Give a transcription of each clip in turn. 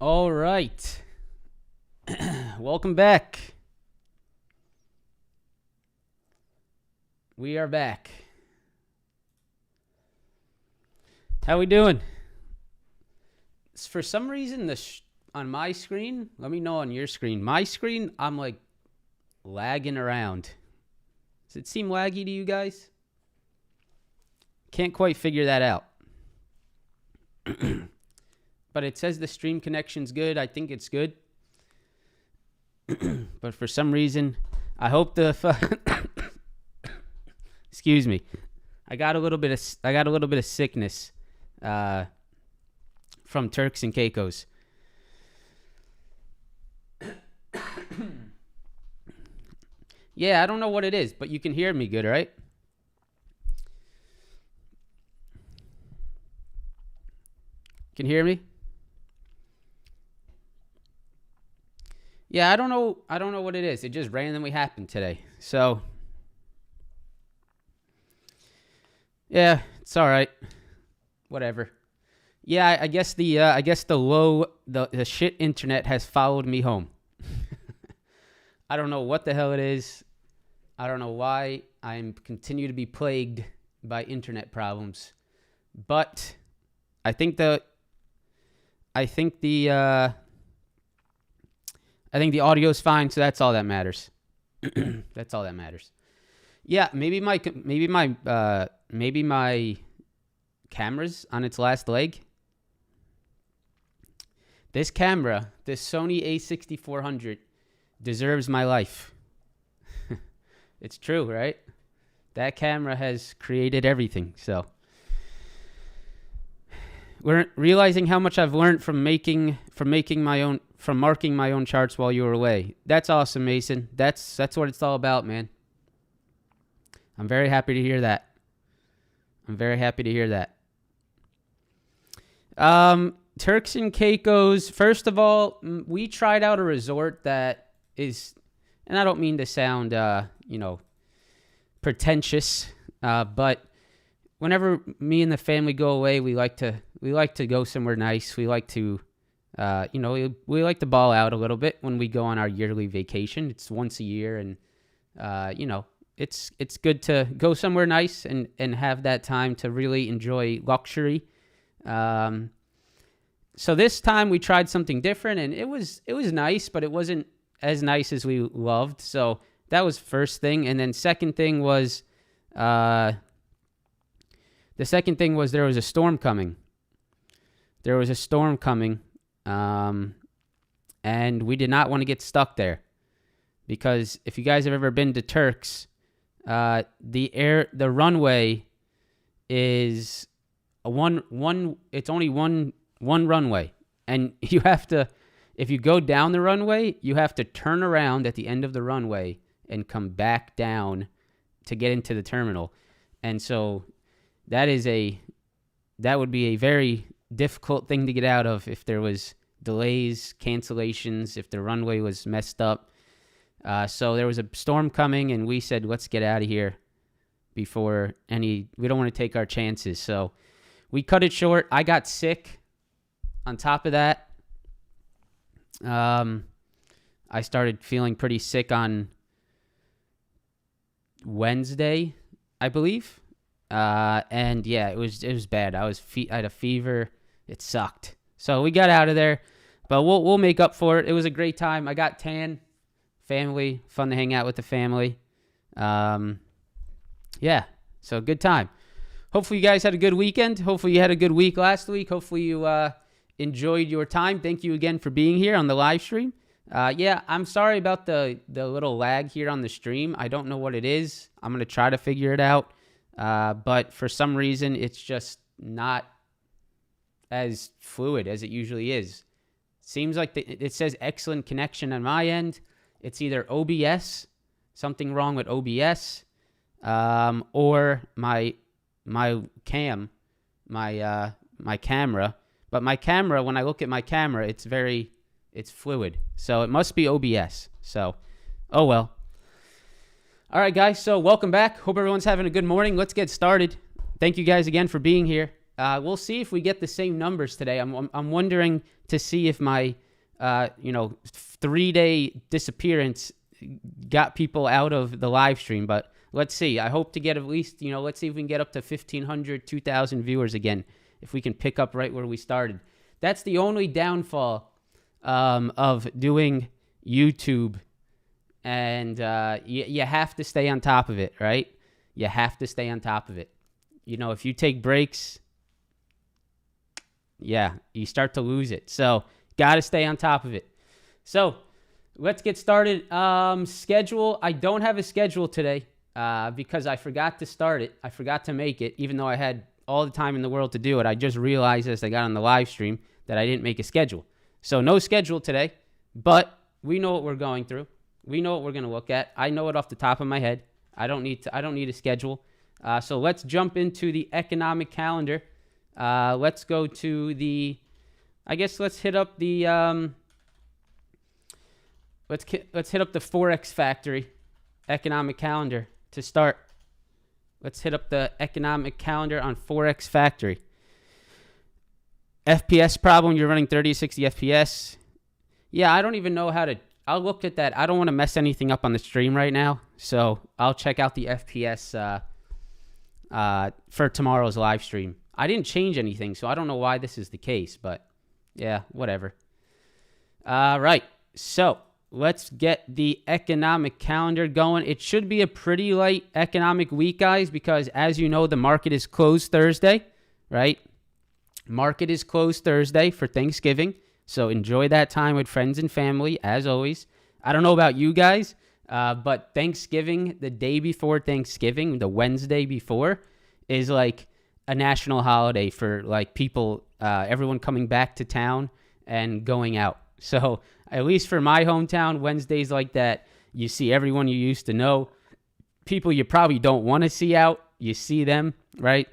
All right. Welcome back. We are back. How we doing? For some reason, on my screen, let me know on your screen. My screen, I'm like lagging around. Does it seem laggy to you guys? Can't quite figure that out. But it says the stream connection's good. I think it's good. But for some reason, I hope excuse me. I got a little bit of sickness from Turks and Caicos. Yeah, I don't know what it is, but you can hear me good, right? Can you hear me? Yeah, I don't know what it is. It just randomly happened today. So yeah, it's all right. Whatever. Yeah, I guess the shit internet has followed me home. I don't know what the hell it is. I don't know why I'm continue to be plagued by internet problems. But I think the audio is fine, so that's all that matters. That's all that matters. Yeah, maybe my camera's on its last leg. This camera, this Sony a6400, deserves my life. It's true, right? That camera has created everything. So we're realizing how much I've learned from marking my own charts while you were away. That's awesome, Mason. That's what it's all about, man. I'm very happy to hear that. Turks and Caicos, first of all, we tried out a resort that is, and I don't mean to sound, pretentious, but whenever me and the family go away, we like to go somewhere nice. We like to, we like to ball out a little bit when we go on our yearly vacation. It's once a year, and it's good to go somewhere nice and have that time to really enjoy luxury. So this time we tried something different, and it was nice, but it wasn't as nice as we loved. So that was first thing. And then second thing was, there was a storm coming. And we did not want to get stuck there, because if you guys have ever been to Turks, the runway is it's only one runway, and you have to, if you go down the runway, you have to turn around at the end of the runway and come back down to get into the terminal. And so that would be a very difficult thing to get out of if there was delays, cancellations, if the runway was messed up. So there was a storm coming, and we said, let's get out of here we don't want to take our chances. So we cut it short. I got sick on top of that. I started feeling pretty sick on Wednesday, I believe. And yeah, it was bad. I had a fever. It sucked. So we got out of there, but we'll make up for it. It was a great time. I got tan, family, fun to hang out with the family. Yeah, so good time. Hopefully you guys had a good weekend. Hopefully you had a good week last week. Hopefully you enjoyed your time. Thank you again for being here on the live stream. Yeah, I'm sorry about the little lag here on the stream. I don't know what it is. I'm going to try to figure it out. But for some reason, it's just not as fluid as it usually is. Seems like it says excellent connection on my end. It's either OBS, something wrong with OBS, or my camera. But my camera, when I look at my camera, it's fluid. So it must be OBS. So, oh well. All right, guys. So welcome back. Hope everyone's having a good morning. Let's get started. Thank you guys again for being here. We'll see if we get the same numbers today. I'm wondering to see if my 3-day disappearance got people out of the live stream. But let's see. I hope to get at least, let's see if we can get up to 1,500, 2,000 viewers again, if we can pick up right where we started. That's the only downfall of doing YouTube. And you have to stay on top of it, right? You have to stay on top of it. If you take breaks, yeah, you start to lose it. So, got to stay on top of it. So, let's get started. Schedule. I don't have a schedule today because I forgot to start it. I forgot to make it, even though I had all the time in the world to do it. I just realized as I got on the live stream that I didn't make a schedule. So, no schedule today, but we know what we're going through. We know what we're going to look at. I know it off the top of my head. I don't need a schedule. So let's jump into the economic calendar. Let's go to let's hit up the let's hit up the Forex Factory economic calendar to start. Let's hit up the economic calendar on Forex Factory. FPS problem, you're running 30 to 60 FPS. Yeah, I don't even know how to. I'll look at that. I don't want to mess anything up on the stream right now, so I'll check out the FPS for tomorrow's live stream. I didn't change anything, so I don't know why this is the case, but yeah, whatever. Right, so let's get the economic calendar going. It should be a pretty light economic week, guys, because as you know, the market is closed Thursday, right? Market is closed Thursday for Thanksgiving. So enjoy that time with friends and family, as always. I don't know about you guys, but Thanksgiving, the day before Thanksgiving, the Wednesday before, is like a national holiday for like people, everyone coming back to town and going out. So at least for my hometown, Wednesdays like that, you see everyone you used to know. People you probably don't want to see out, you see them, right?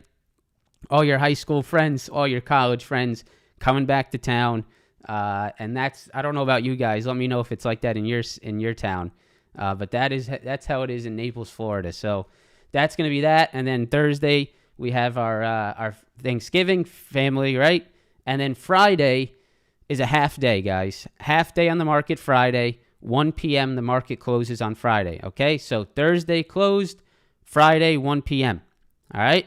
All your high school friends, all your college friends coming back to town. And I don't know about you guys. Let me know if it's like that in your town. But that's how it is in Naples, Florida. So that's going to be that. And then Thursday we have our Thanksgiving family, right? And then Friday is a half day, guys. Half day on the market Friday, 1 p.m. the market closes on Friday. Okay. So Thursday closed, Friday, 1 p.m. All right.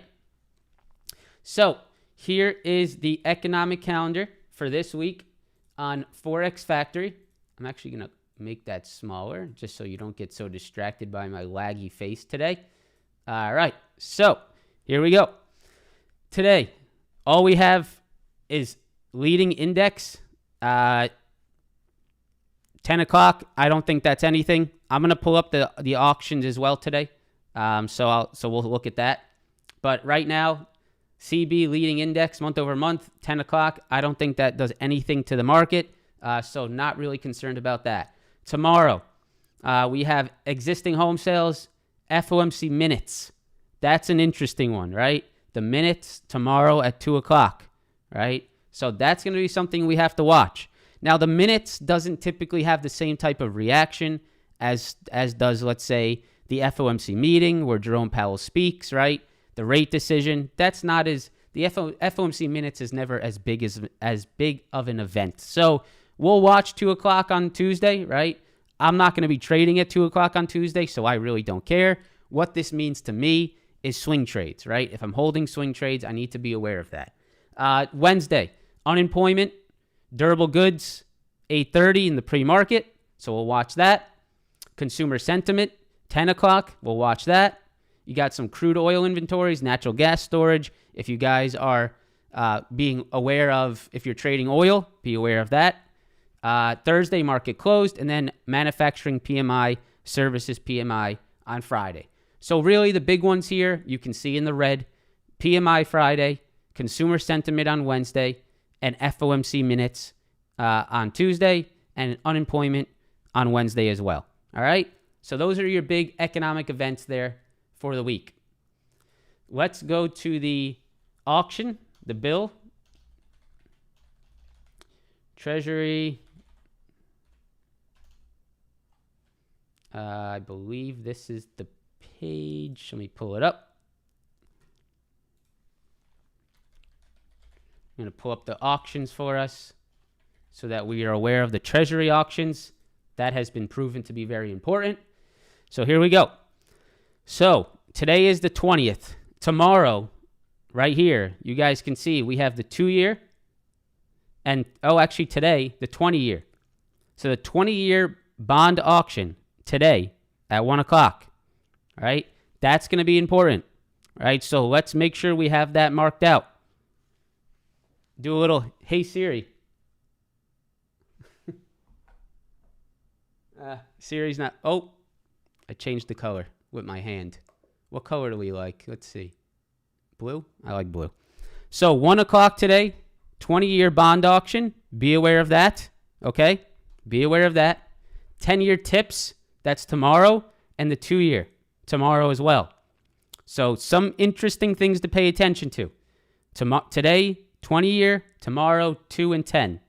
So here is the economic calendar for this week on Forex Factory. I'm actually going to make that smaller just so you don't get so distracted by my laggy face today. All right, so here we go. Today, all we have is leading index. 10 o'clock, I don't think that's anything. I'm going to pull up the auctions as well today. So we'll look at that. But right now, CB leading index month over month, 10 o'clock. I don't think that does anything to the market. So not really concerned about that. Tomorrow, we have existing home sales, FOMC minutes. That's an interesting one, right? The minutes tomorrow at 2 o'clock, right? So that's going to be something we have to watch. Now, the minutes doesn't typically have the same type of reaction as does, let's say, the FOMC meeting where Jerome Powell speaks, right? The rate decision, that's not as, the FOMC minutes is never as big of an event. So we'll watch 2 o'clock on Tuesday, right? I'm not going to be trading at 2 o'clock on Tuesday, so I really don't care. What this means to me is swing trades, right? If I'm holding swing trades, I need to be aware of that. Wednesday, unemployment, durable goods, 8:30 in the pre-market, so we'll watch that. Consumer sentiment, 10 o'clock, we'll watch that. You got some crude oil inventories, natural gas storage. If you guys are being aware of, if you're trading oil, be aware of that. Thursday, market closed, and then manufacturing PMI, services PMI on Friday. So really the big ones here, you can see in the red, PMI Friday, consumer sentiment on Wednesday, and FOMC minutes on Tuesday, and unemployment on Wednesday as well. All right? So those are your big economic events there for the week. Let's go to the auction, the bill. Treasury. I believe this is the page. Let me pull it up. I'm going to pull up the auctions for us so that we are aware of the Treasury auctions. That has been proven to be very important. So here we go. So today is the 20th. Tomorrow, right here, you guys can see we have the 2-year and, actually today, the 20-year. So the 20-year bond auction today at 1 o'clock, right? That's going to be important, right? So let's make sure we have that marked out. Do a little, hey Siri. Siri's not, I changed the color with my hand. What color do we like? Let's see. Blue? I like blue. So 1 o'clock today, 20-year bond auction. Be aware of that, okay? Be aware of that. 10-year tips, that's tomorrow, and the 2-year tomorrow as well. So some interesting things to pay attention to. Today, 20-year, tomorrow, 2 and 10.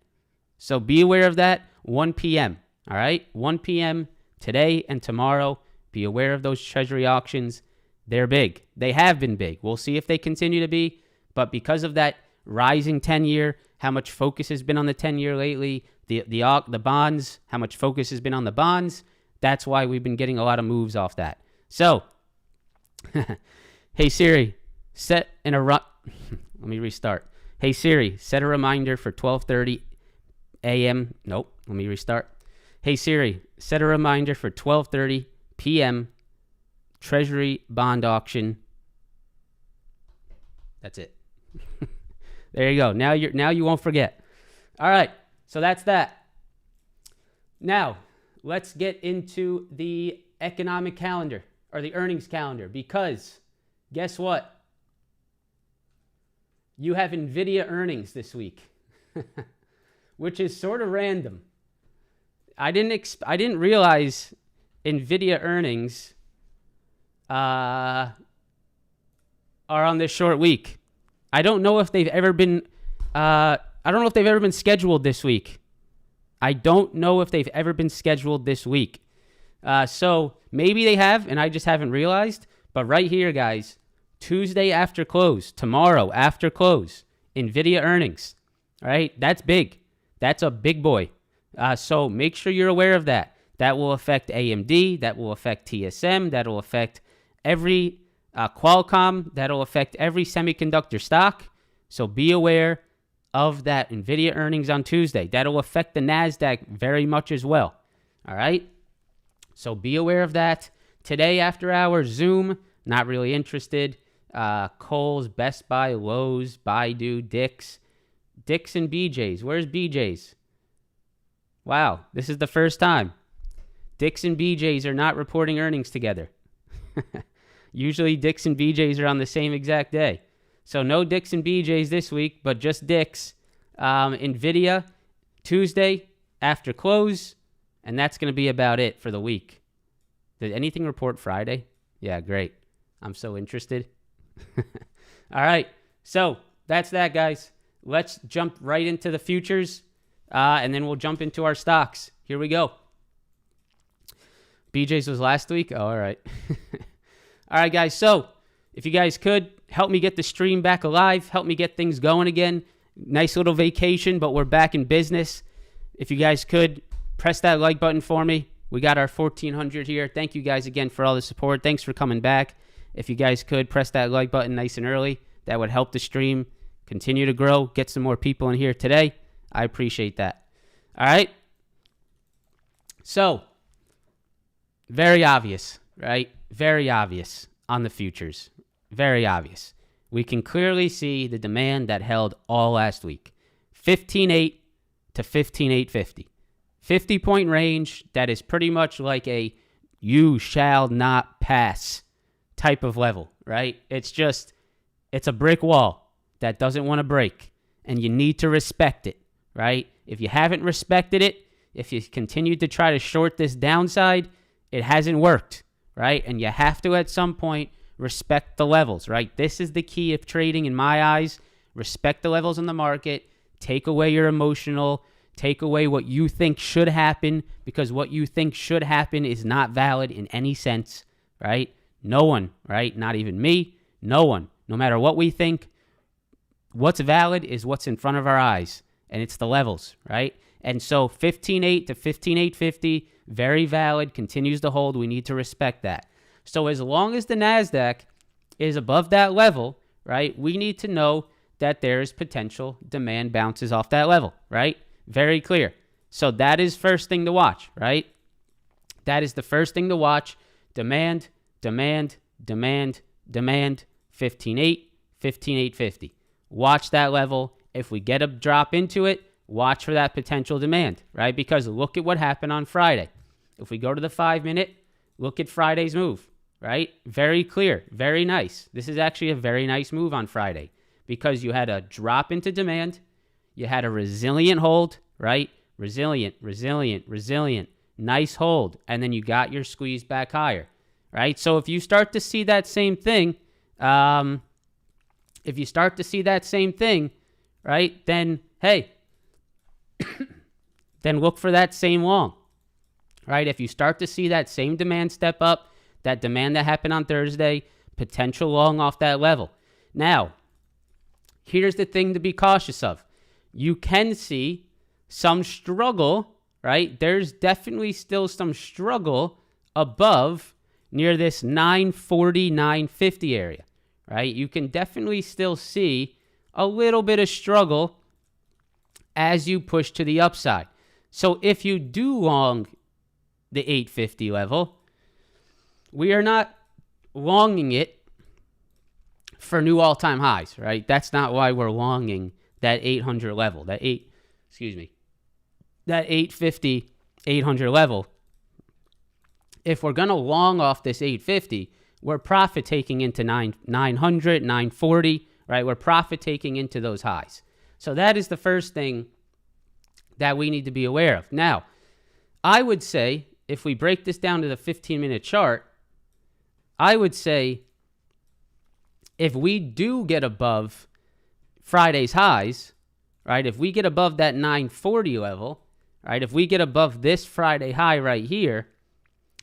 So be aware of that, 1 p.m., all right? 1 p.m. today and tomorrow. Be aware of those Treasury auctions. They're big. They have been big. We'll see if they continue to be. But because of that rising 10-year, how much focus has been on the 10-year lately, the bonds, how much focus has been on the bonds, that's why we've been getting a lot of moves off that. So, hey Siri, let me restart. Hey Siri, set a reminder for 12:30 a.m. Nope, let me restart. Hey Siri, set a reminder for 12:30 p.m. Treasury bond auction. That's it. There you go. Now you won't forget. All right. So that's that. Now, let's get into the economic calendar or the earnings calendar, because guess what? You have Nvidia earnings this week, which is sort of random. I didn't realize Nvidia earnings are on this short week. I don't know if they've ever been scheduled this week. So maybe they have, and I just haven't realized. But right here, guys, Tuesday after close, tomorrow after close, Nvidia earnings. All right, that's big. That's a big boy. So make sure you're aware of that. That will affect AMD. That will affect TSM. That will affect every Qualcomm. That will affect every semiconductor stock. So be aware of that Nvidia earnings on Tuesday. That will affect the Nasdaq very much as well. All right? So be aware of that. Today, after hours, Zoom, not really interested. Kohl's, Best Buy, Lowe's, Baidu, Dick's and BJ's. Where's BJ's? Wow, this is the first time. Dick's and BJ's are not reporting earnings together. Usually Dick's and BJ's are on the same exact day. So no Dick's and BJ's this week, but just Dick's. Nvidia, Tuesday after close, and that's going to be about it for the week. Did anything report Friday? Yeah, great. I'm so interested. All right, so that's that, guys. Let's jump right into the futures, and then we'll jump into our stocks. Here we go. BJ's was last week? Oh, all right. All right, guys. So if you guys could, help me get the stream back alive. Help me get things going again. Nice little vacation, but we're back in business. If you guys could, press that like button for me. We got our 1,400 here. Thank you guys again for all the support. Thanks for coming back. If you guys could, press that like button nice and early. That would help the stream continue to grow, get some more people in here today. I appreciate that. All right? So, very obvious, right? Very obvious on the futures. Very obvious. We can clearly see the demand that held all last week. 15.8 to 15.850. 50-point range that is pretty much like a you shall not pass type of level, right? It's a brick wall that doesn't want to break, and you need to respect it, right? If you haven't respected it, if you continue to try to short this downside, it hasn't worked, right? And you have to, at some point, respect the levels, right? This is the key of trading in my eyes. Respect the levels in the market. Take away your emotional. Take away what you think should happen, because what you think should happen is not valid in any sense, right? No one, right? Not even me. No one. No matter what we think, what's valid is what's in front of our eyes, and it's the levels, right? And so 15.8 to 15.850, very valid, continues to hold. We need to respect that. So as long as the Nasdaq is above that level, right, we need to know that there is potential demand bounces off that level, right? Very clear. So that is first thing to watch, right? That is the first thing to watch. Demand, demand, demand, demand, 15.8, 15.850. Watch that level. If we get a drop into it, watch for that potential demand, right? Because look at what happened on Friday. If we go to the 5-minute, look at Friday's move, right? Very clear, very nice. This is actually a very nice move on Friday because you had a drop into demand. You had a resilient hold, right? Resilient, resilient, resilient. Nice hold. And then you got your squeeze back higher, right? So if you start to see that same thing, right, then, hey, then look for that same long, right? If you start to see that same demand step up, that demand that happened on Thursday, potential long off that level. Now, here's the thing to be cautious of. You can see some struggle, right? There's definitely still some struggle above near this 940, 950 area, right? You can definitely still see a little bit of struggle as you push to the upside. So if you do long the 850 level, we are not longing it for new all-time highs, right? That's not why we're longing that 800 level, that 850, 800 level. If we're going to long off this 850, we're profit taking into 900, 940, right? We're profit taking into those highs. So that is the first thing that we need to be aware of. Now, I would say if we break this down to the 15-minute chart, I would say if we do get above Friday's highs, right, if we get above that 940 level, right, if we get above this Friday high right here,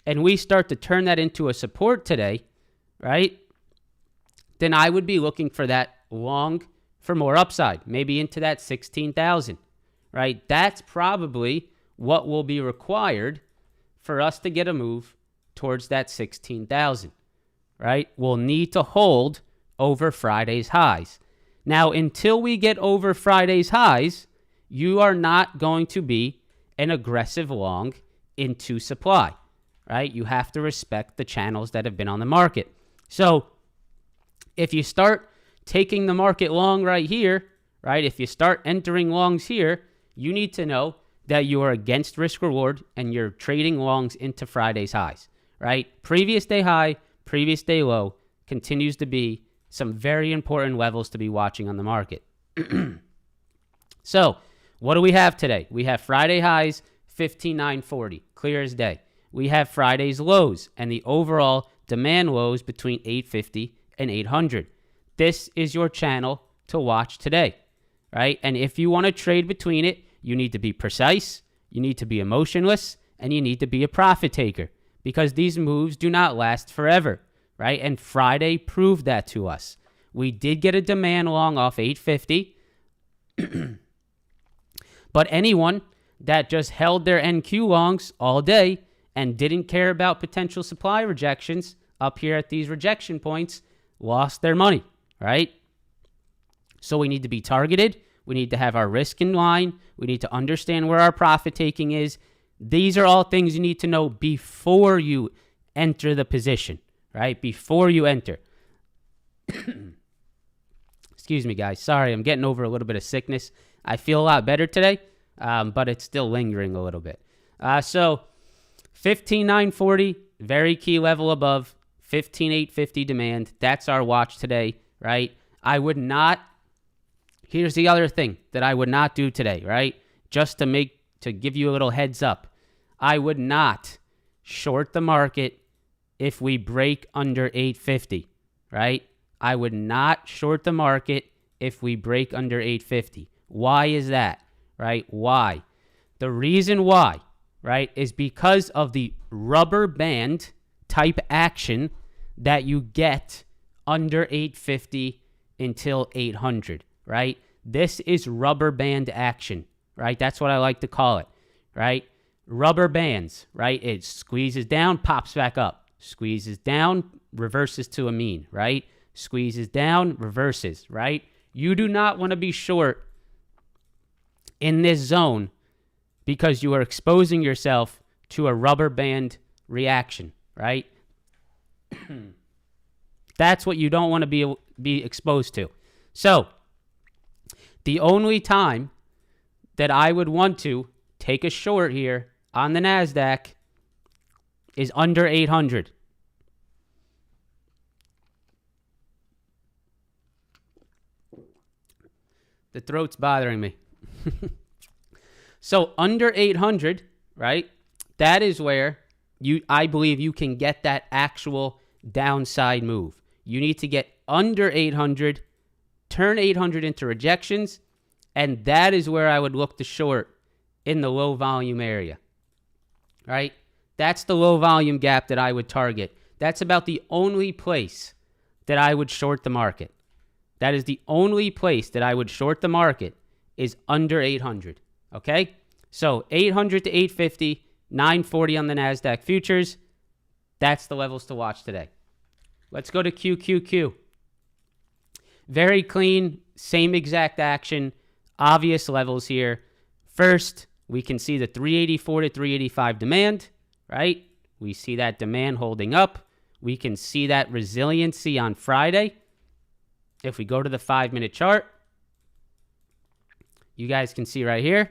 and we start to turn that into a support today, right, then I would be looking for that long for more upside, maybe into that 16,000, right? That's probably what will be required for us to get a move towards that 16,000, right? We'll need to hold over Friday's highs. Now, until we get over Friday's highs, you are not going to be an aggressive long into supply, right? You have to respect the channels that have been on the market. So if you start taking the market long right here, right? If you start entering longs here, you need to know that you are against risk reward and you're trading longs into Friday's highs, right? Previous day high, previous day low continues to be some very important levels to be watching on the market. So what do we have today? We have Friday highs, 15,940, clear as day. We have Friday's lows and the overall demand lows between 850 and 800. This is your channel to watch today, right? And if you want to trade between it, you need to be precise, you need to be emotionless, and you need to be a profit taker because these moves do not last forever, right? And Friday proved that to us. We did get a demand long off 850, but anyone that just held their NQ longs all day and didn't care about potential supply rejections up here at these rejection points lost their money, right? So we need to be targeted. We need to have our risk in line. We need to understand where our profit taking is. These are all things you need to know before you enter the position, right? Before you enter. Excuse me, guys. Sorry, I'm getting over a little bit of sickness. I feel a lot better today, but it's still lingering a little bit. So 15,940, very key level above. 15,850 demand. That's our watch today, right? I would not. Here's the other thing that I would not do today, right? Just to give you a little heads up. I would not short the market if we break under 850, right? I would not short the market if we break under 850. Why is that, right? Why? The reason why, right, is because of the rubber band type action that you get under 850 until 800, right? This is rubber band action, right? That's what I like to call it, right? Rubber bands, right? It squeezes down, pops back up. Squeezes down, reverses to a mean, right? Squeezes down, reverses, right? You do not want to be short in this zone because you are exposing yourself to a rubber band reaction, right? That's what you don't want to be exposed to. So the only time that I would want to take a short here on the Nasdaq is under 800. The throat's bothering me. So under 800, right? That is where I believe you can get that actual downside move. You need to get under 800, turn 800 into rejections, and that is where I would look to short in the low volume area, right? That's the low volume gap that I would target. That's about the only place that I would short the market. That is the only place that I would short the market is under 800, okay? So 800 to 850, 940 on the Nasdaq futures. That's the levels to watch today. Let's go to QQQ. Very clean, same exact action, obvious levels here. First, we can see the 384 to 385 demand, right? We see that demand holding up. We can see that resiliency on Friday. If we go to the 5-minute chart, you guys can see right here.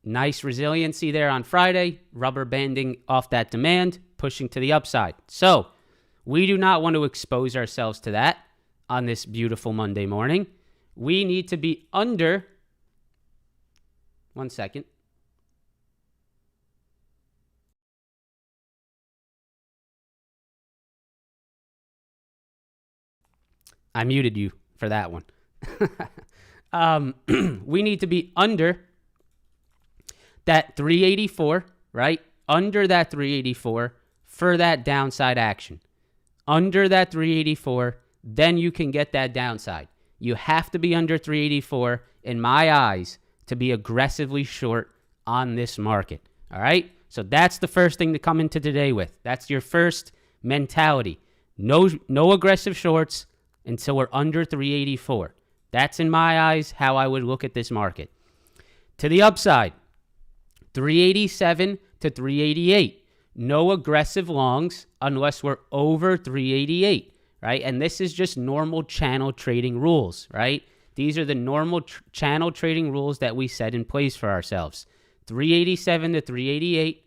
Nice resiliency there on Friday, rubber banding off that demand, pushing to the upside. So we do not want to expose ourselves to that on this beautiful Monday morning. We need to be under, 1 second. I muted you for that one. We need to be under that 384, right? Under that 384 for that downside action. Under that 384, then you can get that downside. You have to be under 384, in my eyes, to be aggressively short on this market. All right? So that's the first thing to come into today with. That's your first mentality. No aggressive shorts until we're under 384. That's, in my eyes, how I would look at this market. To the upside, 387 to 388. No aggressive longs unless we're over 388, right? And this is just normal channel trading rules, right? These are the normal channel trading rules that we set in place for ourselves. 387 to 388,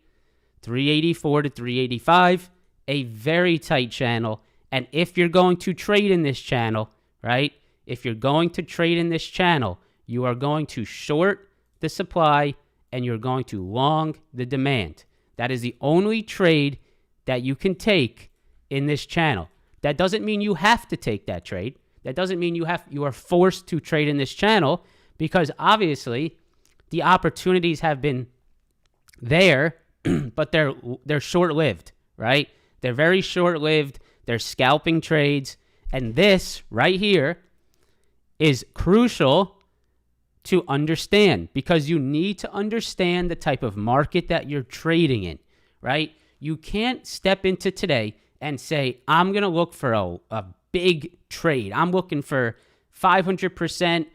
384 to 385, a very tight channel. And if you're going to trade in this channel, right? If you're going to trade in this channel, you are going to short the supply and you're going to long the demand. That is the only trade that you can take in this channel. That doesn't mean you have to take that trade. That doesn't mean you are forced to trade in this channel, because obviously the opportunities have been there, but they're short-lived, right? They're very short-lived. They're scalping trades. And this right here is crucial to understand, because you need to understand the type of market that you're trading in, right? You can't step into today and say, I'm going to look for a big trade. I'm looking for 500%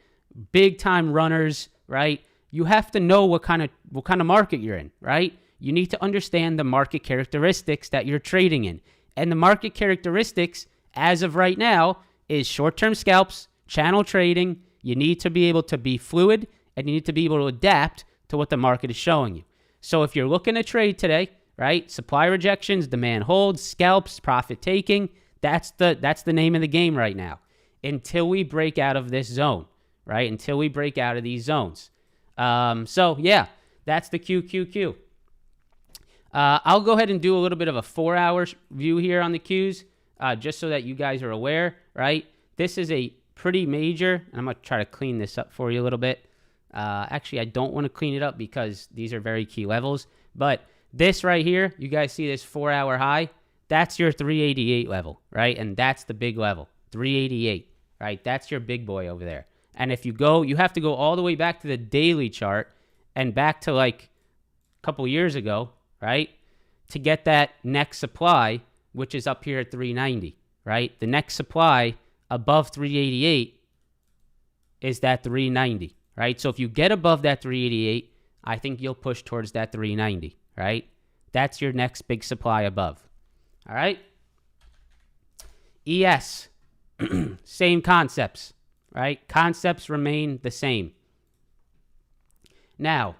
big time runners, right? You have to know what kind of market you're in, right? You need to understand the market characteristics that you're trading in. And the market characteristics as of right now is short-term scalps, channel trading. You need to be able to be fluid, and you need to be able to adapt to what the market is showing you. So if you're looking to trade today, right, supply rejections, demand holds, scalps, profit taking, that's the name of the game right now, until we break out of this zone, right? Until we break out of these zones. So yeah, that's the QQQ. I'll go ahead and do a little bit of a 4-hour view here on the Qs, just so that you guys are aware, right? This is a pretty major, and I'm going to try to clean this up for you a little bit. Actually, I don't want to clean it up because these are very key levels, but this right here, you guys see this 4-hour high? That's your 388 level, right? And that's the big level, 388, right? That's your big boy over there. And if you go, you have to go all the way back to the daily chart and back to like a couple years ago, right? To get that next supply, which is up here at 390, right? The next supply above 388 is that 390, right? So if you get above that 388, I think you'll push towards that 390, right? That's your next big supply above. All right? ES, same concepts, right? Concepts remain the same. Now,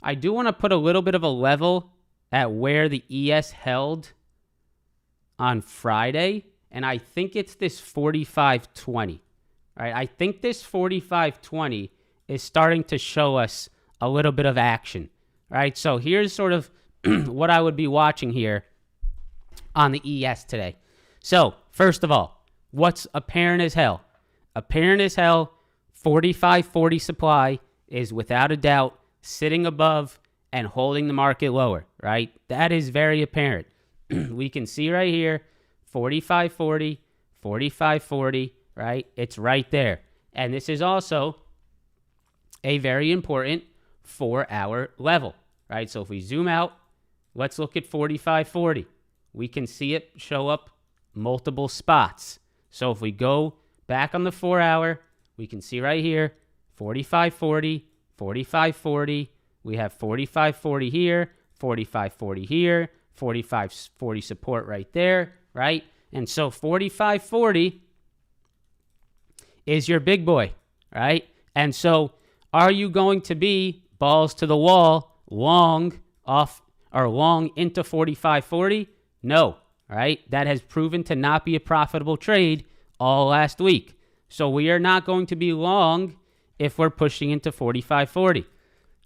I do want to put a little bit of a level at where the ES held on Friday, and I think it's this 45.20, right? I think this 45.20 is starting to show us a little bit of action, right? So here's sort of what I would be watching here on the ES today. So first of all, what's apparent as hell? Apparent as hell, 45.40 supply is without a doubt sitting above and holding the market lower, right? That is very apparent. We can see right here, 45.40, 45.40, right? It's right there. And this is also a very important 4-hour level, right? So if we zoom out, let's look at 45.40. We can see it show up multiple spots. So if we go back on the 4-hour, we can see right here, 45.40, 45.40. We have 45.40 here, 45.40 here, 45.40 support right there, right? And so 45.40 is your big boy, right? And so are you going to be balls to the wall, long off or long into 45.40? No, right? That has proven to not be a profitable trade all last week. So we are not going to be long if we're pushing into 45.40.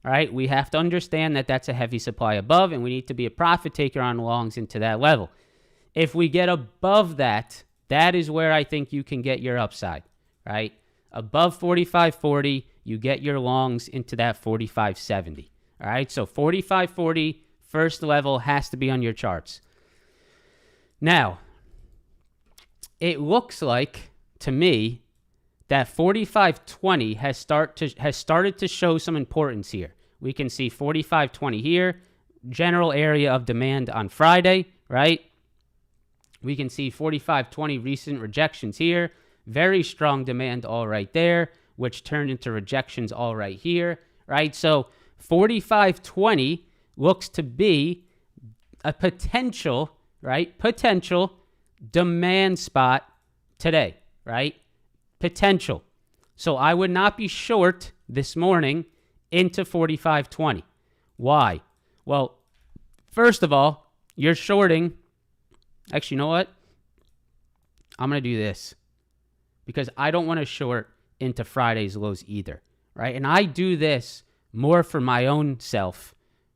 All right, we have to understand that that's a heavy supply above, and we need to be a profit taker on longs into that level. If we get above that, that is where I think you can get your upside, right? Above 45.40, you get your longs into that 45.70. All right, so 45.40, first level has to be on your charts. Now, it looks like, to me, that 45.20 has started to show some importance here. We can see 45.20 here, general area of demand on Friday, right? We can see 45.20 recent rejections here, very strong demand all right there, which turned into rejections all right here, right? So 45.20 looks to be a potential, right? Potential demand spot today, right? Potential. So I would not be short this morning into 45.20. Why? Well, first of all, you're shorting. Actually, you know what? I'm going to do this because I don't want to short into Friday's lows either, right? And I do this more for my own self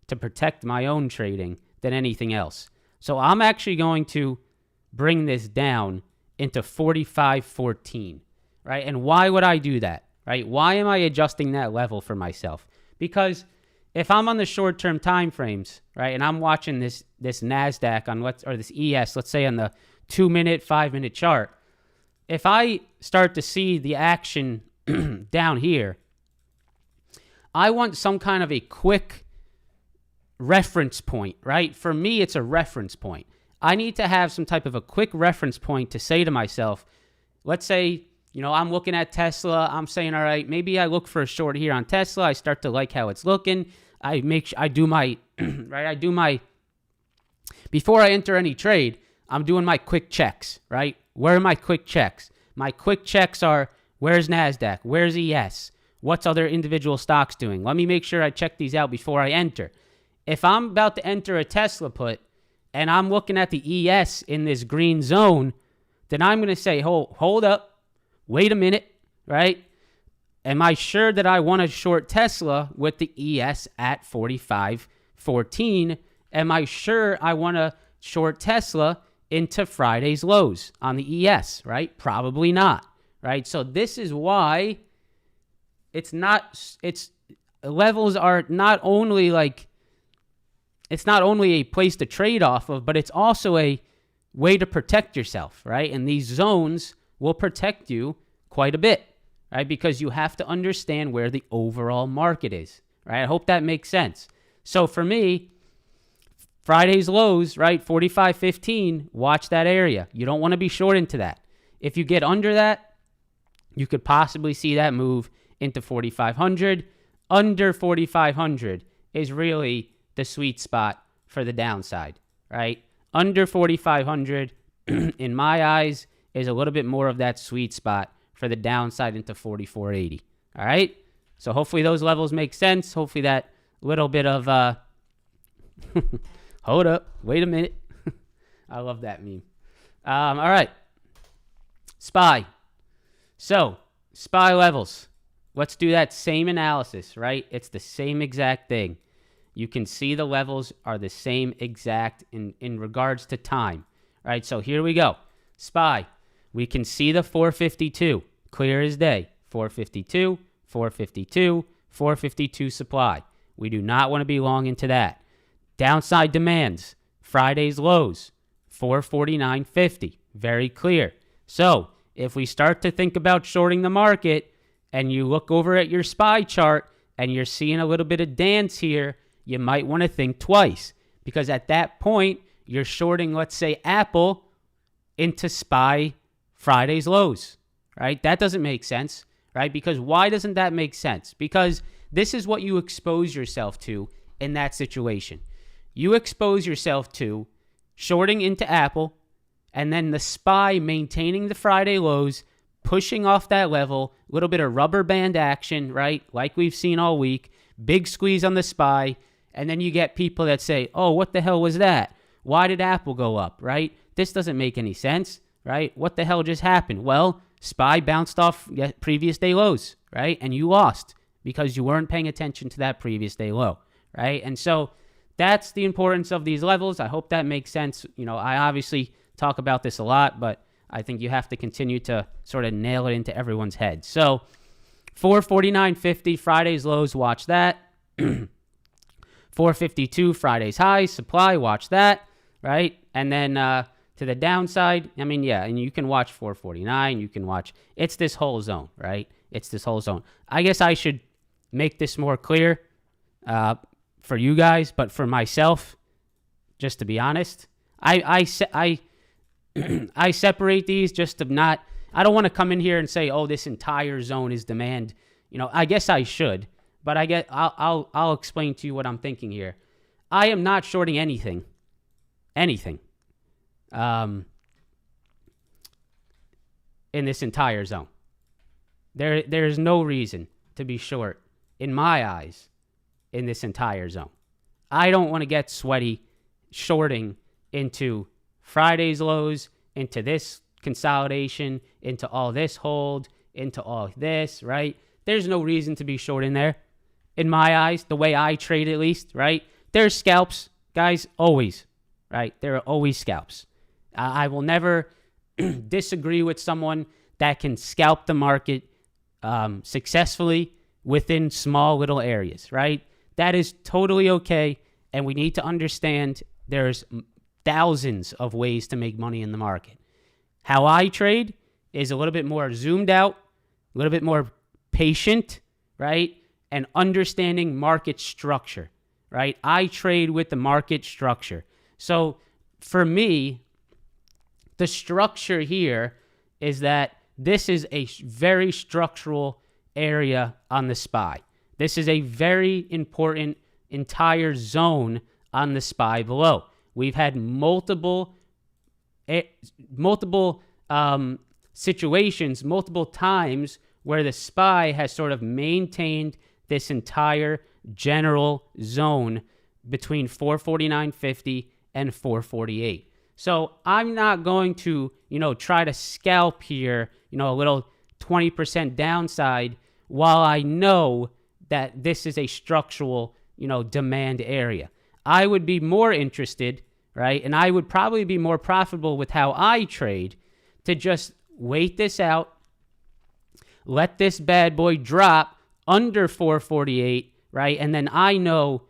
to protect my own trading than anything else. So I'm actually going to bring this down into 45.14, right? And why would I do that, right? Why am I adjusting that level for myself? Because if I'm on the short-term time frames, right, and I'm watching this Nasdaq on or this ES, let's say on the 2-minute, 5-minute chart, if I start to see the action down here, I want some kind of a quick reference point, right? For me, it's a reference point. I need to have some type of a quick reference point to say to myself, let's say, I'm looking at Tesla. I'm saying, all right, maybe I look for a short here on Tesla. I start to like how it's looking. I do my, right? Before I enter any trade, I'm doing my quick checks, right? Where are my quick checks? My quick checks are, where's Nasdaq? Where's ES? What's other individual stocks doing? Let me make sure I check these out before I enter. If I'm about to enter a Tesla put and I'm looking at the ES in this green zone, then I'm going to say, hold up, wait a minute, right? Am I sure that I want to short Tesla with the ES at 45.14? Am I sure I want to short Tesla into Friday's lows on the ES, right? Probably not, right? So this is why levels are not only it's not only a place to trade off of, but it's also a way to protect yourself, right? And these zones will protect you quite a bit, right? Because you have to understand where the overall market is, right? I hope that makes sense. So for me, Friday's lows, right? 45.15, watch that area. You don't want to be short into that. If you get under that, you could possibly see that move into 4,500. Under 4,500 is really the sweet spot for the downside, right? Under 4,500, in my eyes, is a little bit more of that sweet spot for the downside into 44.80, all right? So hopefully those levels make sense. Hopefully that little bit of, hold up, wait a minute. I love that meme. All right, SPY. So SPY levels. Let's do that same analysis, right? It's the same exact thing. You can see the levels are the same exact in regards to time, right? So here we go. SPY, we can see the 452, clear as day. 452, 452, 452 supply. We do not want to be long into that. Downside demands, Friday's lows, 449.50, very clear. So if we start to think about shorting the market and you look over at your SPY chart and you're seeing a little bit of dance here, you might want to think twice, because at that point, you're shorting, let's say, Apple into SPY Friday's lows, right? That doesn't make sense, right? Because why doesn't that make sense? Because this is what you expose yourself to in that situation. You expose yourself to shorting into Apple, and then the SPY maintaining the Friday lows, pushing off that level, a little bit of rubber band action, right? Like we've seen all week, big squeeze on the SPY, and then you get people that say, oh, what the hell was that? Why did Apple go up, right? This doesn't make any sense, right? What the hell just happened? Well, SPY bounced off previous day lows, right? And you lost because you weren't paying attention to that previous day low, right? And so that's the importance of these levels. I hope that makes sense. I obviously talk about this a lot, but I think you have to continue to sort of nail it into everyone's head. So 449.50, Friday's lows, watch that. 452, Friday's highs, supply, watch that, right? And then to the downside, and you can watch 449, you can watch, it's this whole zone, right? It's this whole zone. I guess I should make this more clear for you guys, but for myself, just to be honest, I separate these just to not, I don't want to come in here and say, oh, this entire zone is demand. I guess I should, but I'll explain to you what I'm thinking here. I am not shorting anything. In this entire zone. There is no reason to be short, in my eyes, in this entire zone. I don't want to get sweaty shorting into Friday's lows, into this consolidation, into all this hold, into all this, right? There's no reason to be short in there, in my eyes, the way I trade at least, right? There's scalps, guys, always, right? There are always scalps. I will never disagree with someone that can scalp the market successfully within small little areas, right? That is totally okay, and we need to understand there's thousands of ways to make money in the market. How I trade is a little bit more zoomed out, a little bit more patient, right? And understanding market structure, right? I trade with the market structure. So for me, the structure here is that this is a very structural area on the SPY. This is a very important entire zone on the SPY below. We've had multiple situations, multiple times where the SPY has sort of maintained this entire general zone between 449.50 and 448. So I'm not going to, try to scalp here, a little 20% downside while I know that this is a structural, demand area. I would be more interested, right? And I would probably be more profitable with how I trade to just wait this out, let this bad boy drop under 448, right? And then I know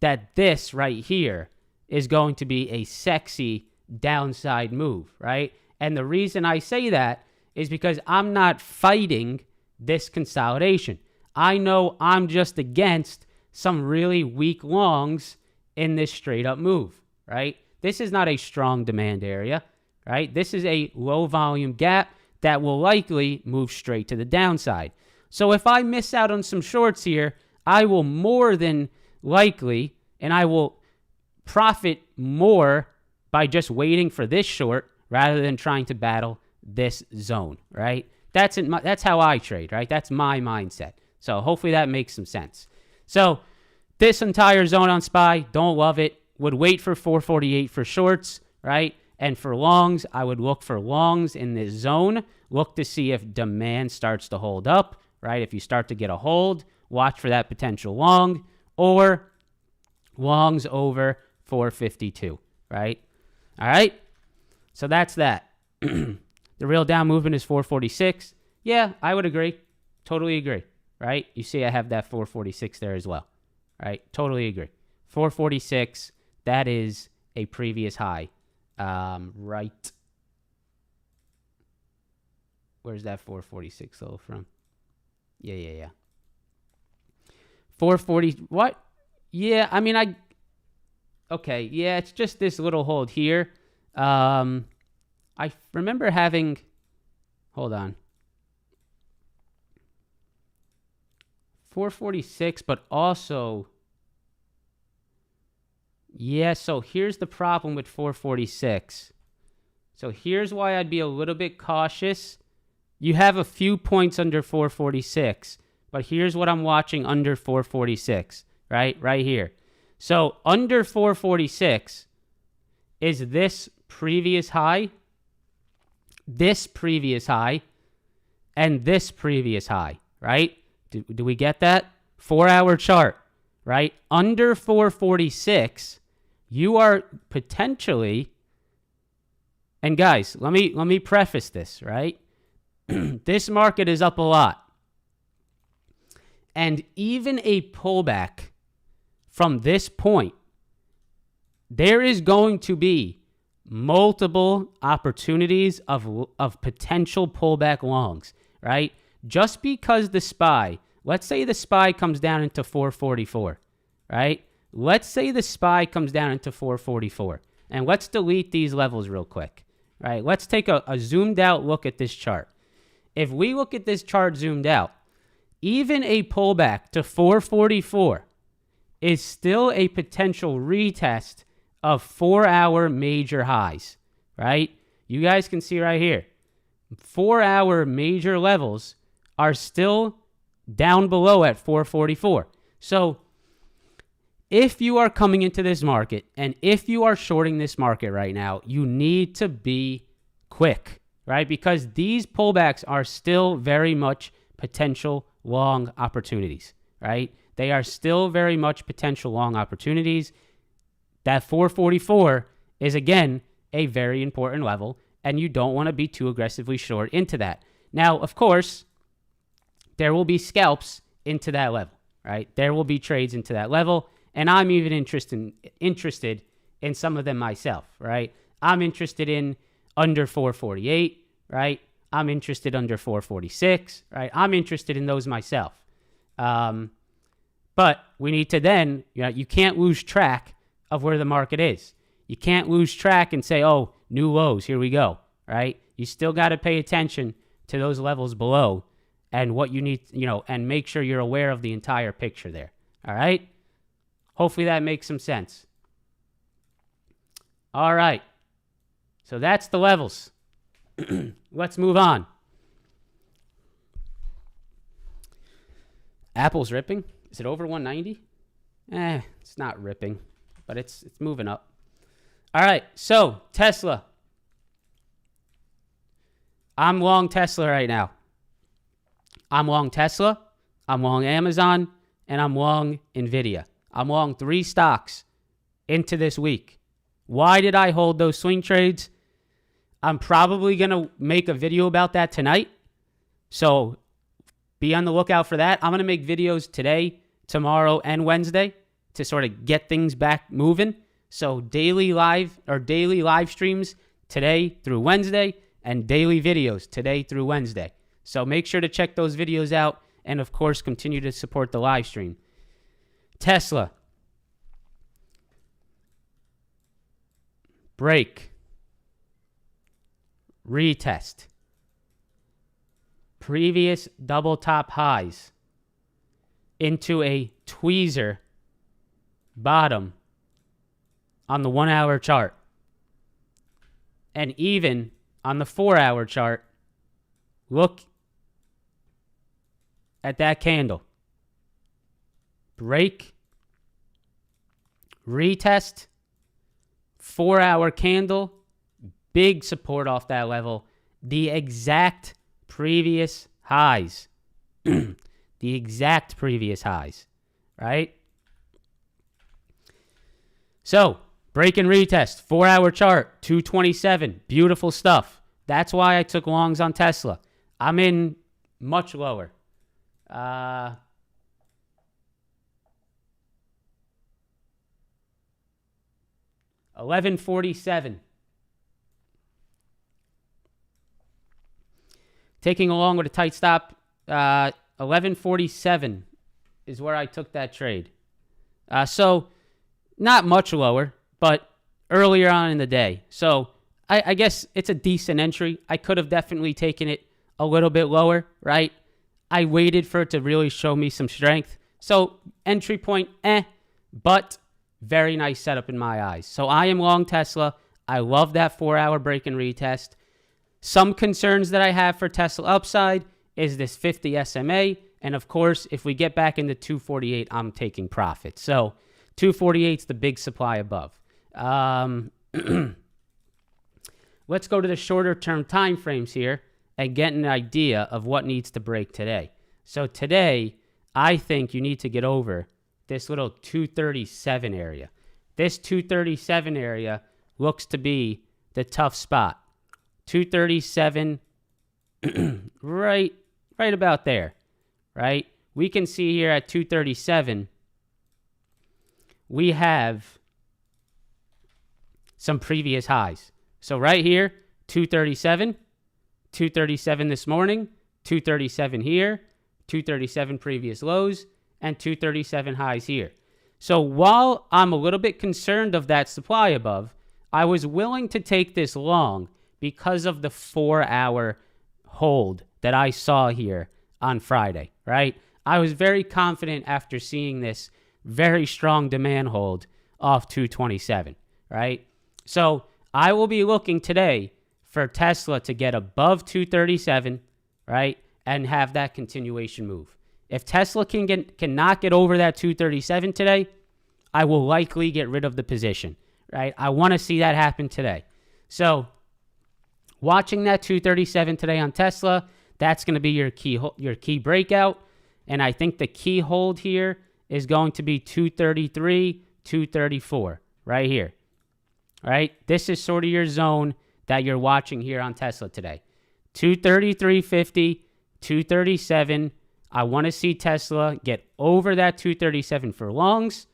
that this right here is going to be a sexy downside move, right? And the reason I say that is because I'm not fighting this consolidation. I know I'm just against some really weak longs in this straight up move, right? This is not a strong demand area, right? This is a low volume gap that will likely move straight to the downside. So if I miss out on some shorts here, I will more than likely, and I will profit more by just waiting for this short rather than trying to battle this zone, right? That's how I trade, right? That's my mindset. So hopefully that makes some sense. So this entire zone on SPY, don't love it. Would wait for 448 for shorts, right? And for longs, I would look for longs in this zone. Look to see if demand starts to hold up, right? If you start to get a hold, watch for that potential long, or longs over 452, right? All right? So that's that. The real down movement is 446. Yeah, I would agree. Totally agree, right? You see I have that 446 there as well, right? Totally agree. 446, that is a previous high. Right. Where's that 446 level from? Yeah. 440, what? Yeah, I mean, okay, yeah, it's just this little hold here. I remember having, hold on. 446, but also, yeah, so here's the problem with 446. So here's why I'd be a little bit cautious. You have a few points under 446, but here's what I'm watching under 446, right? Right here. So under 446 is this previous high, this previous high, and this previous high, right? Do we get that? 4-hour chart, right? Under 446, you are potentially, and guys, let me preface this, right? This market is up a lot. And even a pullback from this point, there is going to be multiple opportunities of potential pullback longs, right? Just because the SPY, let's say the SPY comes down into 444, right? Let's say the SPY comes down into 444. And let's delete these levels real quick, right? Let's take a zoomed out look at this chart. If we look at this chart zoomed out, even a pullback to 444 is still a potential retest of 4-hour major highs, right? You guys can see right here. 4-hour major levels are still down below at 444. So if you are coming into this market and if you are shorting this market right now, you need to be quick, right? Because these pullbacks are still very much potential long opportunities, right? They are still very much potential long opportunities. That 444 is, again, a very important level, and you don't want to be too aggressively short into that. Now, of course, there will be scalps into that level, right? There will be trades into that level, and I'm even interested in some of them myself, right? I'm interested in under 448, right? I'm interested under 446, right? I'm interested in those myself. But we need to then, you can't lose track of where the market is. You can't lose track and say, oh, new lows, here we go, right? You still got to pay attention to those levels below and what you need, and make sure you're aware of the entire picture there, all right? Hopefully that makes some sense. All right. So that's the levels. Let's move on. Apple's ripping. Is it over 190? It's not ripping, but it's moving up. All right, so Tesla. I'm long Tesla right now. I'm long Tesla, I'm long Amazon, and I'm long Nvidia. I'm long 3 stocks into this week. Why did I hold those swing trades? I'm probably going to make a video about that tonight. So be on the lookout for that. I'm going to make videos today, tomorrow, and Wednesday to sort of get things back moving. So daily live streams today through Wednesday and daily videos today through Wednesday. So make sure to check those videos out and, of course, continue to support the live stream. Tesla. Break. Retest. Previous double top highs into a tweezer bottom on the 1-hour chart. And even on the 4-hour chart, look at that candle. Break, retest, 4-hour candle, big support off that level. The exact previous highs. The exact previous highs, right? So, break and retest, 4-hour chart, 227, beautiful stuff. That's why I took longs on Tesla. I'm in much lower. 1147. Taking along with a tight stop, 1147 is where I took that trade. So not much lower, but earlier on in the day. So I guess it's a decent entry. I could have definitely taken it a little bit lower, right? I waited for it to really show me some strength. So entry point, but very nice setup in my eyes. So I am long Tesla. I love that 4-hour break and retest. Some concerns that I have for Tesla upside is this 50 SMA. And of course, if we get back into 248, I'm taking profit. So 248 is the big supply above. Let's go to the shorter term time frames here and get an idea of what needs to break today. So today, I think you need to get over this little 237 area. This 237 area looks to be the tough spot. 237, right about there, right? We can see here at 237, we have some previous highs. So right here, 237, 237 this morning, 237 here, 237 previous lows, and 237 highs here. So while I'm a little bit concerned of that supply above, I was willing to take this long because of the 4-hour hold that I saw here on Friday, right? I was very confident after seeing this very strong demand hold off 227, right? So I will be looking today for Tesla to get above 237, right, and have that continuation move. If Tesla cannot get over that 237 today, I will likely get rid of the position, right? I want to see that happen today. So watching that 237 today on Tesla, that's going to be your key breakout. And I think the key hold here is going to be 233, 234, right here. All right? This is sort of your zone that you're watching here on Tesla today. 233.50, 237. I want to see Tesla get over that 237 for longs.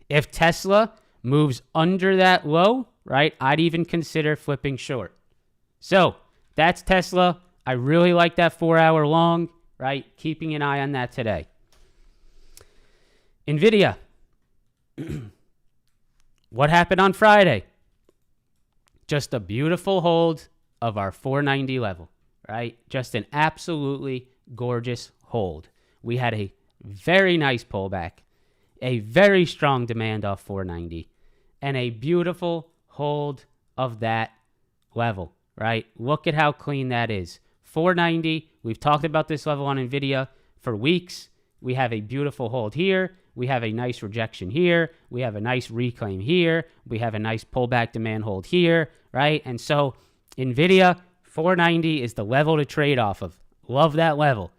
If Tesla moves under that low, right, I'd even consider flipping short. So that's Tesla. I really like that 4-hour long, right? Keeping an eye on that today. Nvidia. What happened on Friday? Just a beautiful hold of our 490 level, right? Just an absolutely gorgeous hold. We had a very nice pullback, a very strong demand off 490, and a beautiful hold of that level, right? Look at how clean that is. 490, we've talked about this level on Nvidia for weeks. We have a beautiful hold here. We have a nice rejection here. We have a nice reclaim here. We have a nice pullback demand hold here, right? And so Nvidia, 490 is the level to trade off of. Love that level.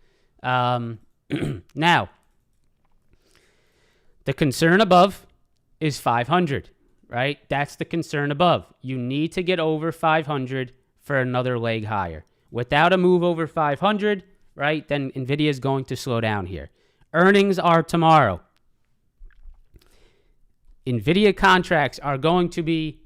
Now, the concern above is 500, right? That's the concern above. You need to get over 500 for another leg higher. Without a move over 500, right, then Nvidia is going to slow down here. Earnings are tomorrow. Nvidia contracts are going to be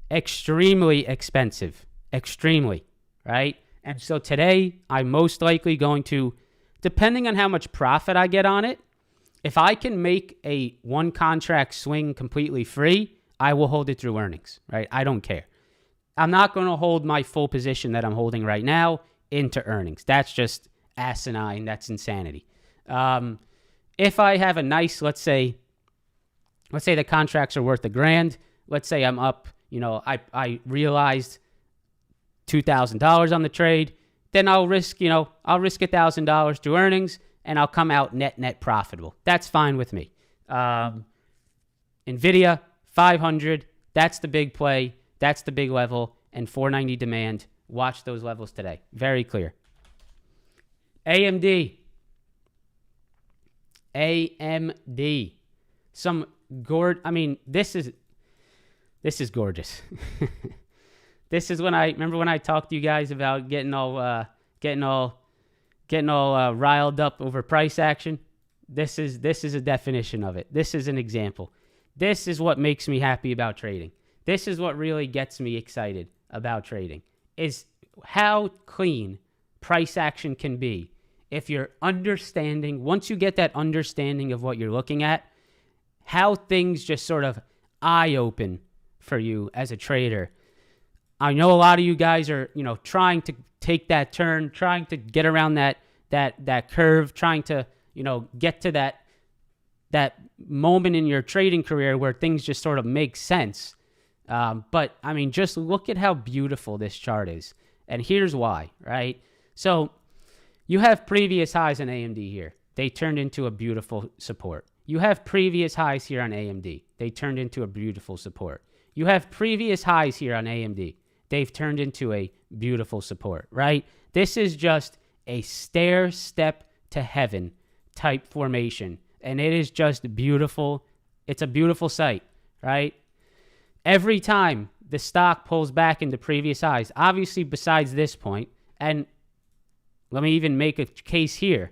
extremely expensive. Extremely, right? And so today, I'm most likely going to, depending on how much profit I get on it, if I can make a one contract swing completely free, I will hold it through earnings, right? I don't care. I'm not going to hold my full position that I'm holding right now into earnings. That's just asinine. That's insanity. If I have a nice, let's say the contracts are worth $1,000. Let's say I'm up, I realized $2,000 on the trade. Then I'll risk $1,000 through earnings, and I'll come out net profitable. That's fine with me. Nvidia, 500. That's the big play. That's the big level. And 490 demand. Watch those levels today. Very clear. AMD. This is gorgeous. This is remember when I talked to you guys about getting all riled up over price action. This is a definition of it. This is an example. This is what makes me happy about trading. This is what really gets me excited about trading, is how clean price action can be if you're understanding, once you get that understanding of what you're looking at, how things just sort of eye-open for you as a trader. I know a lot of you guys are, trying to take that turn, trying to get around that curve, trying to, get to that moment in your trading career where things just sort of make sense. But just look at how beautiful this chart is. And here's why, right? So you have previous highs in AMD here. They turned into a beautiful support. You have previous highs here on AMD. They turned into a beautiful support. You have previous highs here on AMD. They've turned into a beautiful support, right? This is just a stair step to heaven type formation. And it is just beautiful. It's a beautiful sight, right? Every time the stock pulls back into previous highs, obviously besides this point, and let me even make a case here,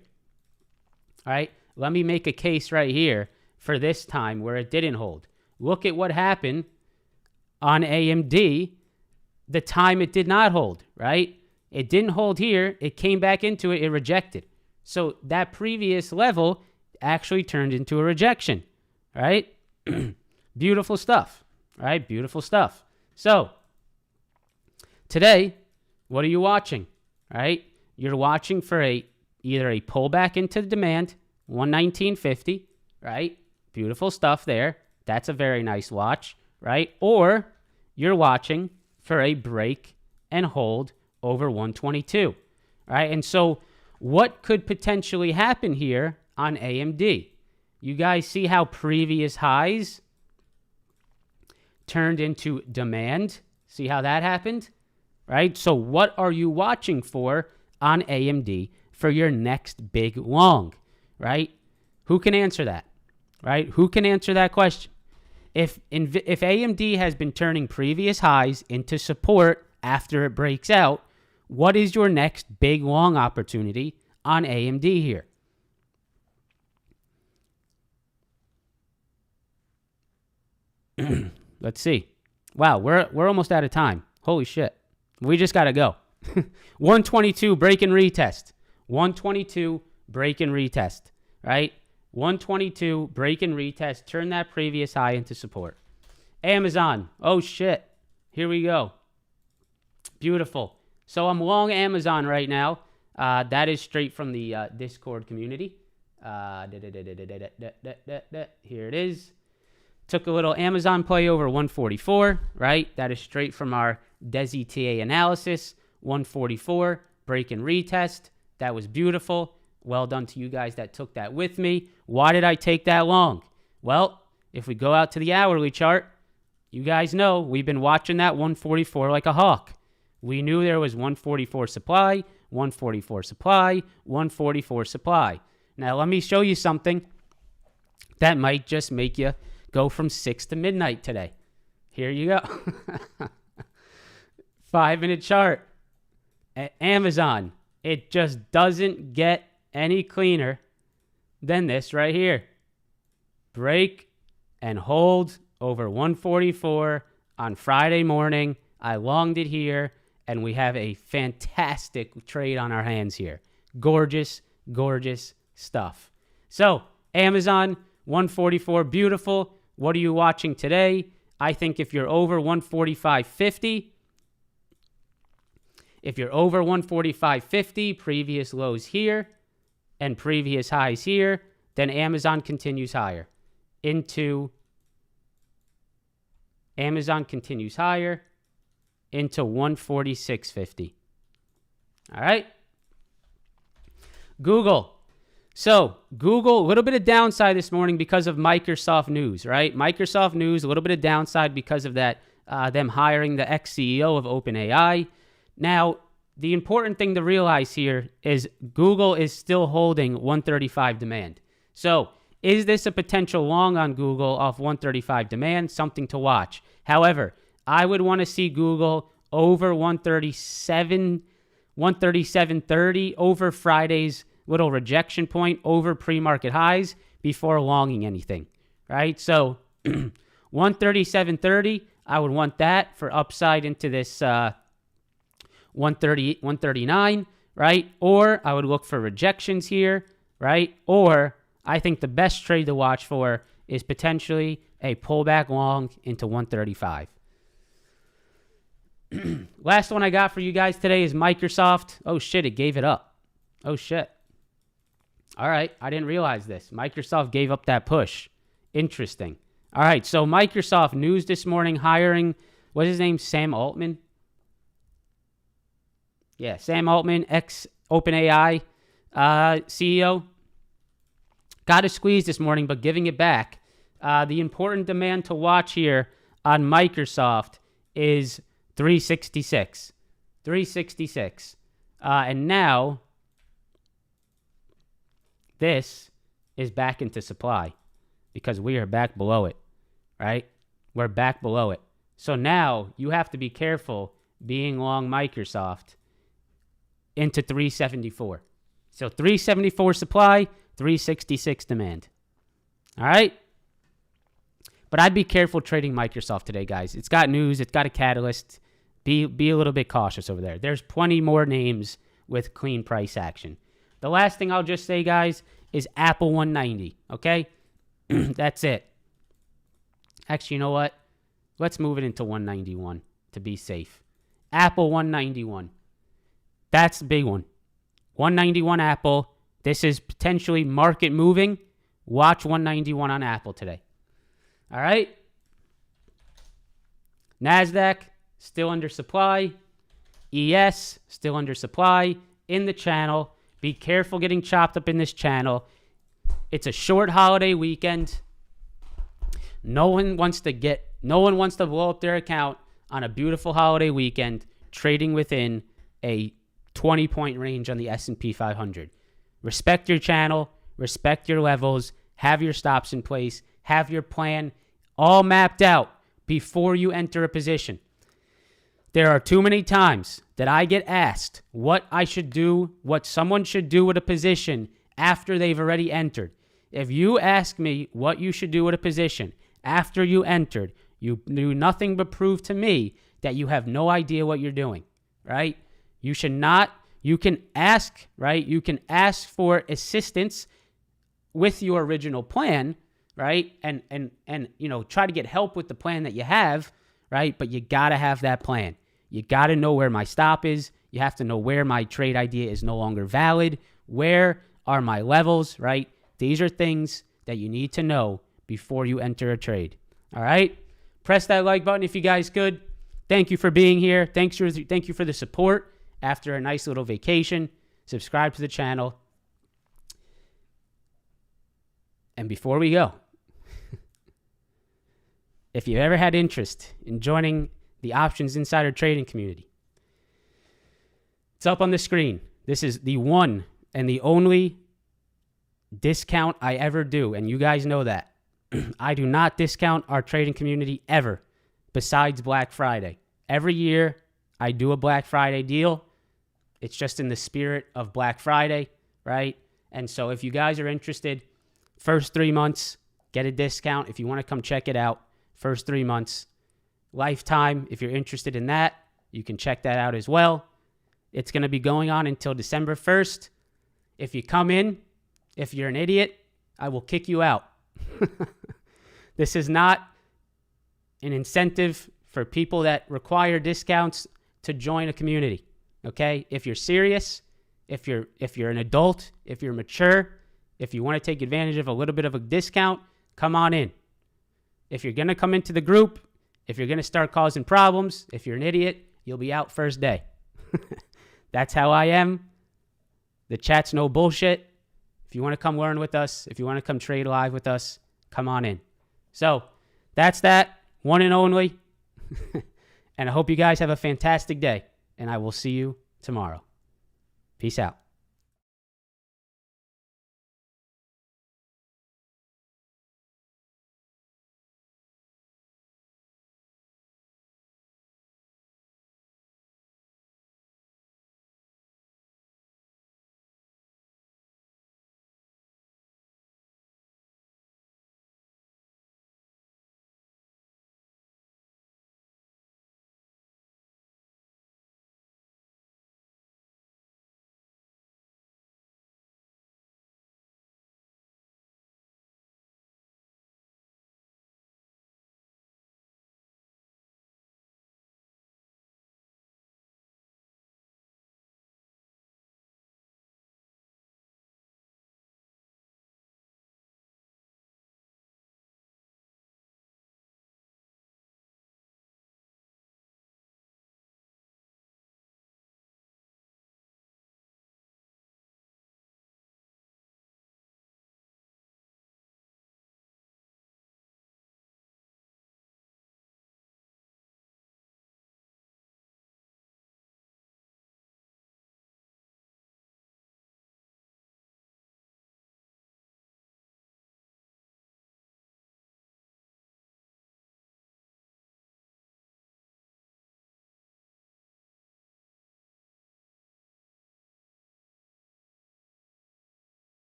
all right? Let me make a case right here for this time where it didn't hold. Look at what happened on AMD the time it did not hold, right? It didn't hold here. It came back into it. It rejected. So that previous level actually turned into a rejection, right? Beautiful stuff, right? Beautiful stuff. So today, what are you watching, right? You're watching for either a pullback into the demand, 119.50, right? Beautiful stuff there. That's a very nice watch, right? Or you're watching for a break and hold over 122, right? And so what could potentially happen here on AMD? You guys see how previous highs turned into demand? See how that happened, right? So what are you watching for on AMD for your next big long, right? Who can answer that, right? Who can answer that question? If AMD has been turning previous highs into support after it breaks out, what is your next big long opportunity on AMD here? Let's see. Wow, we're almost out of time. Holy shit. We just got to go. 122 break and retest. 122 break and retest, right? 122 break and retest. Turn that previous high into support. Amazon. Oh shit. Here we go. Beautiful. So I'm long Amazon right now. That is straight from the Discord community. Here it is. Took a little Amazon play over 144, right? That is straight from our Desi TA analysis. 144, break and retest. That was beautiful. Well done to you guys that took that with me. Why did I take that long? Well, if we go out to the hourly chart, you guys know we've been watching that 144 like a hawk. We knew there was 144 supply, 144 supply, 144 supply. Now, let me show you something that might just make you go from 6 to midnight today. Here you go. 5-minute chart. Amazon. It just doesn't get any cleaner than this right here. Break and hold over 144 on Friday morning. I longed it here, and we have a fantastic trade on our hands here. Gorgeous, gorgeous stuff. So, Amazon, 144, beautiful. What are you watching today? I think if you're over 145.50, over 145.50, previous lows here and previous highs here, then Amazon continues higher into 146.50. All right. Google. So Google, a little bit of downside this morning because of Microsoft news, right? Microsoft news, a little bit of downside because of that, them hiring the ex-CEO of OpenAI. Now, the important thing to realize here is Google is still holding 135 demand. So is this a potential long on Google off 135 demand? Something to watch. However, I would want to see Google over 137.30 over Friday's little rejection point over pre-market highs before longing anything, right? So 137.30, I would want that for upside into this 139, right? Or I would look for rejections here, right? Or I think the best trade to watch for is potentially a pullback long into 135. Last one I got for you guys today is Microsoft. Oh shit, it gave it up. Oh shit. All right, I didn't realize this. Microsoft gave up that push. Interesting. All right, so Microsoft news this morning hiring, what's his name? Sam Altman? Yeah, Sam Altman, ex-OpenAI CEO. Got a squeeze this morning, but giving it back. The important demand to watch here on Microsoft is 366. 366. And now this is back into supply because we are back below it, right? We're back below it. So now you have to be careful being long Microsoft into 374. So 374 supply, 366 demand. All right? But I'd be careful trading Microsoft today, guys. It's got news. It's got a catalyst. Be a little bit cautious over there. There's plenty more names with clean price action. The last thing I'll just say, guys, is Apple 190, okay? That's it. Actually, you know what? Let's move it into 191 to be safe. Apple 191. That's the big one. 191 Apple. This is potentially market moving. Watch 191 on Apple today. All right? Nasdaq, still under supply. ES, still under supply in the channel. Be careful getting chopped up in this channel. It's a short holiday weekend. No one wants to blow up their account on a beautiful holiday weekend trading within a 20-point range on the S&P 500. Respect your channel, respect your levels, have your stops in place, have your plan all mapped out before you enter a position. There are too many times that I get asked what I should do, what someone should do with a position after they've already entered. If you ask me what you should do with a position after you entered, you do nothing but prove to me that you have no idea what you're doing, right? You should not, you can ask, right? You can ask for assistance with your original plan, right? And try to get help with the plan that you have, right? But you got to have that plan. You got to know where my stop is. You have to know where my trade idea is no longer valid. Where are my levels, right? These are things that you need to know before you enter a trade. All right? Press that like button if you guys could. Thank you for being here. Thank you for the support after a nice little vacation. Subscribe to the channel. And before we go, if you ever had interest in joining the Options Insider Trading community, it's up on the screen. This is the one and the only discount I ever do, and you guys know that. I do not discount our trading community ever, besides Black Friday. Every year, I do a Black Friday deal. It's just in the spirit of Black Friday, right? And so if you guys are interested, first 3 months, get a discount. If you want to come check it out, first 3 months. Lifetime, if you're interested in that, you can check that out as well. It's going to be going on until December 1st. If you come in, if you're an idiot, I will kick you out. This is not an incentive for people that require discounts to join a community. Okay? If you're serious, if you're an adult, if you're mature, if you want to take advantage of a little bit of a discount, come on in. If you're going to come into the group, if you're going to start causing problems, if you're an idiot, you'll be out first day. That's how I am. The chat's no bullshit. If you want to come learn with us, if you want to come trade live with us, come on in. So that's that, one and only. And I hope you guys have a fantastic day, and I will see you tomorrow. Peace out.